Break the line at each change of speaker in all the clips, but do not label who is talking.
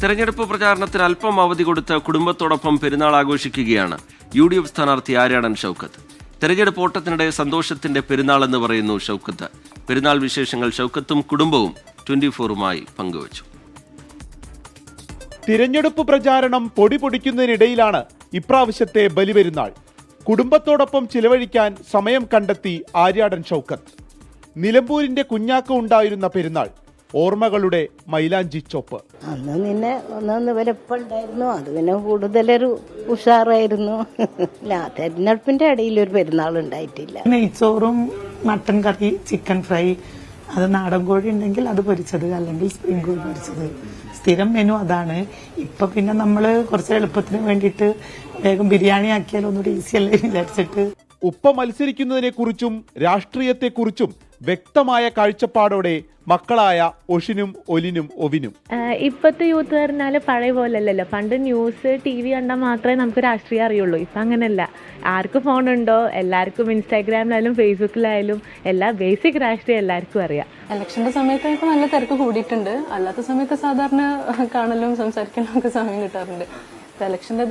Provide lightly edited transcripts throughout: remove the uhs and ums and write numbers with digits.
തെരഞ്ഞെടുപ്പ് പ്രചാരണത്തിന് അല്പം അവധി കൊടുത്ത് കുടുംബത്തോടൊപ്പം പെരുന്നാൾ ആഘോഷിക്കുകയാണ് UDF സ്ഥാനാർത്ഥി ആര്യാടൻ ഷൗക്കത്ത്. തെരഞ്ഞെടുപ്പ് ഓട്ടത്തിനിടെ സന്തോഷത്തിന്റെ പെരുന്നാൾ എന്ന് പറയുന്നു ഷൗക്കത്ത്. പെരുന്നാൾ വിശേഷങ്ങൾ ഷൗക്കത്തും കുടുംബവും 24-മായി പങ്കുവച്ചു.
തിരഞ്ഞെടുപ്പ് പ്രചാരണം പൊടിപൊടിക്കുന്നതിനിടയിലാണ് ഇപ്രാവശ്യത്തെ ബലിപെരുന്നാൾ. കുടുംബത്തോടൊപ്പം ചിലവഴിക്കാൻ സമയം കണ്ടെത്തി ആര്യാടൻ ഷൗക്കത്ത്. നിലമ്പൂരിന്റെ കുഞ്ഞാക്ക ഉണ്ടായിരുന്ന പെരുന്നാൾ ഓർമ്മകളുടെ മൈലാഞ്ചി ചോപ്പ്.
അന്ന് നിന്നെ ഒന്നൊന്ന് വരപ്പുണ്ടായിരുന്നു, അത് പിന്നെ കൂടുതലൊരു ഉഷാറായിരുന്നു. തെരഞ്ഞെടുപ്പിന്റെ ഇടയിൽ ഒരു പെരുന്നാൾ ഉണ്ടായിട്ടില്ല.
നെയ്ച്ചോറും മട്ടൻ കറി, ചിക്കൻ ഫ്രൈ, അത് നാടൻ കോഴി ഉണ്ടെങ്കിൽ അത് പൊരിച്ചത്, അല്ലെങ്കിൽ സ്പ്രിംഗ് കോഴി പൊരിച്ചത്, സ്ഥിരം മെനു അതാണ്. ഇപ്പൊ പിന്നെ നമ്മള് കുറച്ച് എളുപ്പത്തിന് വേണ്ടിയിട്ട് വേഗം ബിരിയാണി ആക്കിയാലോ ഒന്നുകൂടി ഈസി അല്ലേ വിചാരിച്ചിട്ട്.
ഉപ്പ മത്സരിക്കുന്നതിനെ കുറിച്ചും രാഷ്ട്രീയത്തെക്കുറിച്ചും വ്യക്തമായ കാഴ്ചപ്പാടോടെ മക്കളായ ഒഷിനും ഒലിനും ഒവിനും.
ഇപ്പോഴത്തെ യൂത്ത് പറഞ്ഞാൽ പഴയ പോലല്ലല്ലോ. പണ്ട് ന്യൂസ് TV കണ്ടാൽ മാത്രമേ നമുക്ക് രാഷ്ട്രീയം അറിയുള്ളൂ. ഇപ്പം അങ്ങനെയല്ല. ആർക്ക് ഫോണുണ്ടോ എല്ലാവർക്കും ഇൻസ്റ്റാഗ്രാമിലായാലും ഫേസ്ബുക്കിലായാലും എല്ലാ ബേസിക് രാഷ്ട്രീയം എല്ലാവർക്കും അറിയാം.
ഇലക്ഷന്റെ സമയത്തൊക്കെ നല്ല തിരക്ക് കൂടിയിട്ടുണ്ട്. അല്ലാത്ത സമയത്ത് സാധാരണ കാണലും സംസാരിക്കാനും ഒക്കെ സമയം കിട്ടാറുണ്ട്. ഇലക്ഷൻ്റെ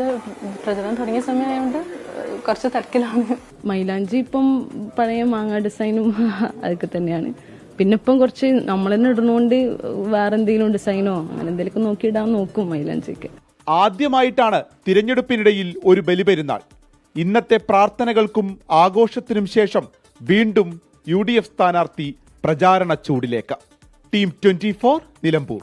പ്രചരണം തുടങ്ങിയ സമയമായതുകൊണ്ട് കുറച്ച് തിരക്കിലാണ്.
മൈലാഞ്ചി ഇപ്പം പഴയ മാങ്ങ ഡിസൈനും അതൊക്കെ തന്നെയാണ്. പിന്നെ ഇപ്പം കുറച്ച് നമ്മൾ തന്നെ ഇടുന്നോണ്ട് വേറെ എന്തെങ്കിലും ഡിസൈനോ അങ്ങനെ എന്തെങ്കിലും നോക്കിയിടാൻ നോക്കും മൈലാഞ്ചിക്ക്.
ആദ്യമായിട്ടാണ് തിരഞ്ഞെടുപ്പിനിടയിൽ ഒരു ബലിപെരുന്നാൾ. ഇന്നത്തെ പ്രാർത്ഥനകൾക്കും ആഘോഷത്തിനും ശേഷം വീണ്ടും UDF സ്ഥാനാർത്ഥി പ്രചാരണ ചൂടിലേക്ക്. ടീം 24 നിലമ്പൂർ.